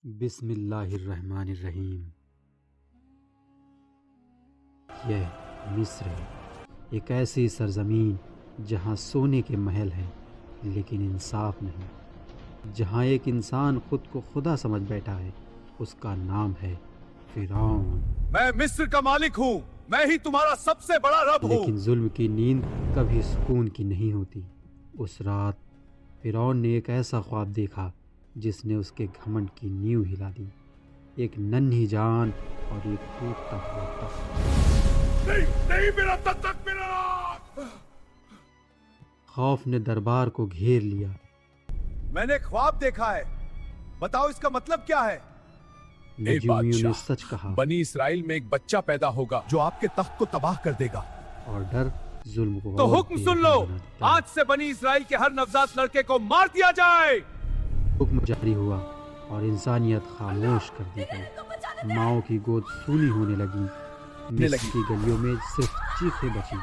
बिस्मिल्लाहिर्रहमानिर्रहीम। यह मिस्र है, एक ऐसी सरज़मीन जहाँ सोने के महल हैं लेकिन इंसाफ नहीं, जहाँ एक इंसान खुद को खुदा समझ बैठा है। उसका नाम है फ़िरौन। मैं मिस्र का मालिक हूँ, मैं ही तुम्हारा सबसे बड़ा रब हूँ। लेकिन जुल्म की नींद कभी सुकून की नहीं होती। उस रात फ़िरौन ने एक ऐसा ख्वाब देखा जिसने उसके घमंड की नींव हिला दी। एक नन्ही जान और एक टूटता हुआ तख्त। नहीं मेरा तख्त, मेरा। खौफ ने दरबार को घेर लिया। मैंने ख्वाब देखा है, बताओ इसका मतलब क्या है? नजूमियों ने सच कहा। बनी इसराइल में एक बच्चा पैदा होगा जो आपके तख्त को तबाह कर देगा। और डर जुल्म को तो हुक्म सुन लो, आज से बनी इसराइल के हर नवजात लड़के को मार दिया जाए। हुक्म जारी हुआ और इंसानियत खामोश कर दी गई। माओ की गोद सूनी होने लगी। मिस्र की गलियों में सिर्फ चीखें बची।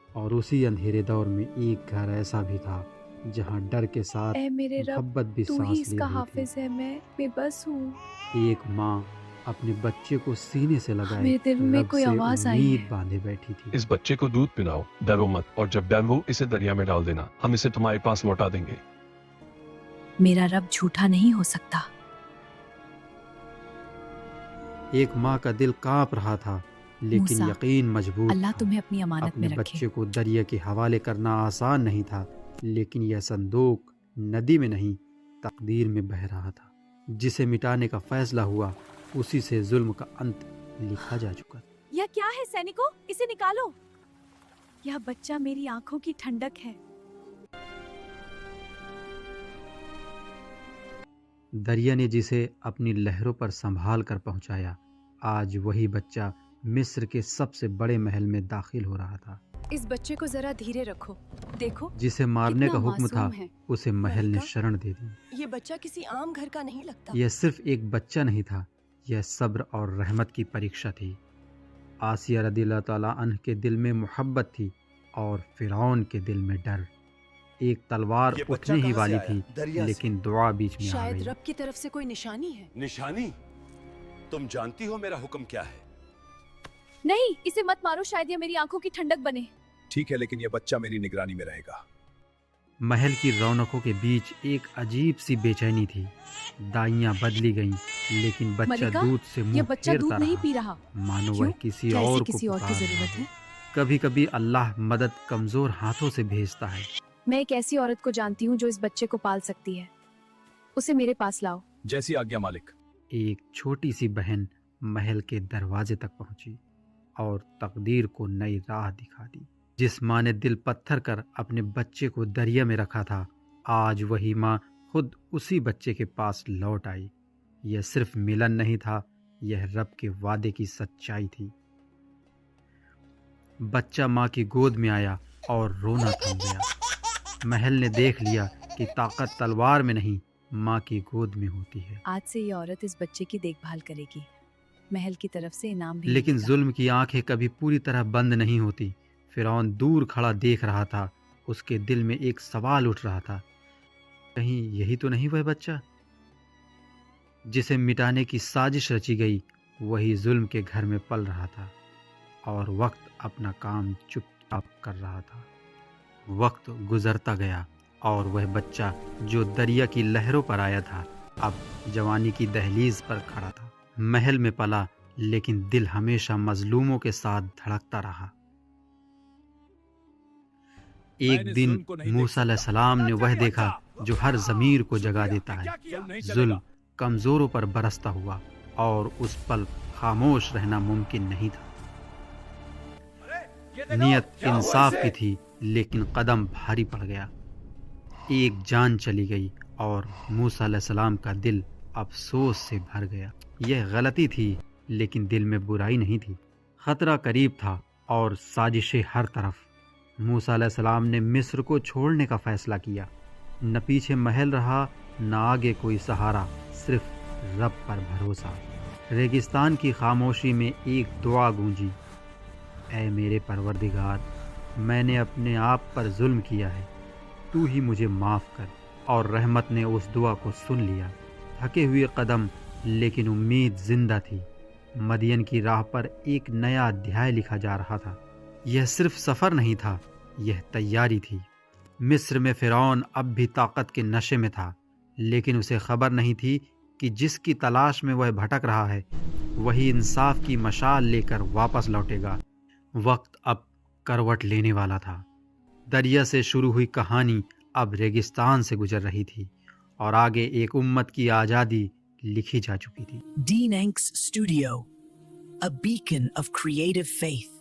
और उसी अंधेरे दौर में एक घर ऐसा भी था जहां डर के साथ मोहब्बत भी सांस ले इसका रही हाफिज है। मैं बेबस हूँ। थी। एक माँ अपने बच्चे को सीने से लगाए मेरे दिल में रब कोई से आवाज आई उम्मीद है। बांधे बैठी थी। इस बच्चे को दूध पिलाओ, डरो मत, और जब डर हो इसे दरिया में डाल देना, हम इसे तुम्हारे पास लौटा देंगे। मेरा रब झूठा नहीं हो सकता। एक माँ का दिल कांप रहा था लेकिन मूसा, यकीन मजबूत अल्लाह था। तुम्हें अपनी अमानत अपने में रखे। बच्चे को दरिया के हवाले करना आसान नहीं था, लेकिन यह संदूक नदी में नहीं तकदीर में बह रहा था। जिसे मिटाने का फैसला हुआ उसी से जुल्म का अंत लिखा जा चुका। यह क्या है सैनिकों, इसे निकालो। यह बच्चा मेरी आंखों की ठंडक है। दरिया ने जिसे अपनी लहरों पर संभाल कर पहुंचाया, आज वही बच्चा मिस्र के सबसे बड़े महल में दाखिल हो रहा था। इस बच्चे को जरा धीरे रखो, देखो जिसे मारने का कितना हुक्म था मासूम है। उसे महल ने शरण दे दी। ये बच्चा किसी आम घर का नहीं लगता। यह सिर्फ एक बच्चा नहीं था, यह सब्र और रहमत की परीक्षा थी। आसिया रदियल्लाहु ताला अन्हा के दिल में मोहब्बत थी और फ़िरौन के दिल में डर। एक तलवार ये बच्चा उठने ही कहाँ से वाली आया? थी, दरिया से। लेकिन दुआ बीच में आ शायद गई। रब की तरफ से कोई निशानी है। निशानी? तुम जानती हो मेरा हुक्म क्या है? नहीं, इसे मत मारो, शायद यह मेरी आंखों की ठंडक बने। ठीक है, लेकिन यह बच्चा मेरी निगरानी में रहेगा। महल की रौनकों के बीच एक अजीब सी बेचैनी थी। दाइयां बदली गईं, लेकिन बच्चा मलिका, दूध से यह मुंह बच्चा फेरता दूध नहीं रहा, पी रहा। मानो क्यों? वह किसी क्या इसे और किसी को और की पुकार जरूरत रहा है? है। कभी कभी अल्लाह मदद कमजोर हाथों से भेजता है। मैं एक ऐसी औरत को जानती हूँ जो इस बच्चे को पाल सकती है। उसे मेरे पास लाओ। जैसी आज्ञा मालिक। एक छोटी सी बहन महल के दरवाजे तक पहुंची और तकदीर को नई राह दिखा दी। जिस माँ ने दिल पत्थर कर अपने बच्चे को दरिया में रखा था, आज वही माँ खुद उसी बच्चे के पास लौट आई। यह सिर्फ मिलन नहीं था, यह रब के वादे की सच्चाई थी। बच्चा माँ की गोद में आया और रोना थम गया। महल ने देख लिया कि ताकत तलवार में नहीं, माँ की गोद में होती है। आज से ये औरत इस बच्चे की देखभाल करेगी। महल की तरफ से इनाम भी लेकिन मिलेगा। जुल्म की आंखें कभी पूरी तरह बंद नहीं होती। फ़िरौन दूर खड़ा देख रहा था। उसके दिल में एक सवाल उठ रहा था, कहीं यही तो नहीं वह बच्चा जिसे मिटाने की साजिश रची गई? वही जुल्म के घर में पल रहा था और वक्त अपना काम चुपचाप कर रहा था। वक्त गुजरता गया और वह बच्चा जो दरिया की लहरों पर आया था, अब जवानी की दहलीज पर खड़ा था। महल में पला, लेकिन दिल हमेशा मजलूमों के साथ धड़कता रहा। एक दिन मूसा अलैहिस्सलाम ने वह देखा जो हर ज़मीर को जगा देता है। जुल्म कमज़ोरों पर बरसता हुआ और उस पल खामोश रहना मुमकिन नहीं था। नियत इंसाफ की थी, लेकिन कदम भारी पड़ गया। एक जान चली गई और मूसा अलैहिस्सलाम का दिल अफसोस से भर गया। यह गलती थी, लेकिन दिल में बुराई नहीं थी। खतरा करीब था और साजिशें हर तरफ। मूसा अलैहिस्सलाम ने मिस्र को छोड़ने का फैसला किया। न पीछे महल रहा, न आगे कोई सहारा, सिर्फ रब पर भरोसा। रेगिस्तान की खामोशी में एक दुआ गूंजी, ऐ मेरे परवरदिगार, मैंने अपने आप पर जुल्म किया है, तू ही मुझे माफ़ कर। और रहमत ने उस दुआ को सुन लिया। थके हुए कदम, लेकिन उम्मीद जिंदा थी। मदियन की राह पर एक नया अध्याय लिखा जा रहा था। यह सिर्फ सफर नहीं था, यह तैयारी थी। मिस्र में फिरौन अब भी ताकत के नशे में था, लेकिन उसे खबर नहीं थी कि जिसकी तलाश में वह भटक रहा है वही इंसाफ की मशाल लेकर वापस लौटेगा। वक्त अब करवट लेने वाला था। दरिया से शुरू हुई कहानी अब रेगिस्तान से गुजर रही थी और आगे एक उम्मत की आज़ादी लिखी जा चुकी थी। Dean Enk's Studio, a beacon of creative faith.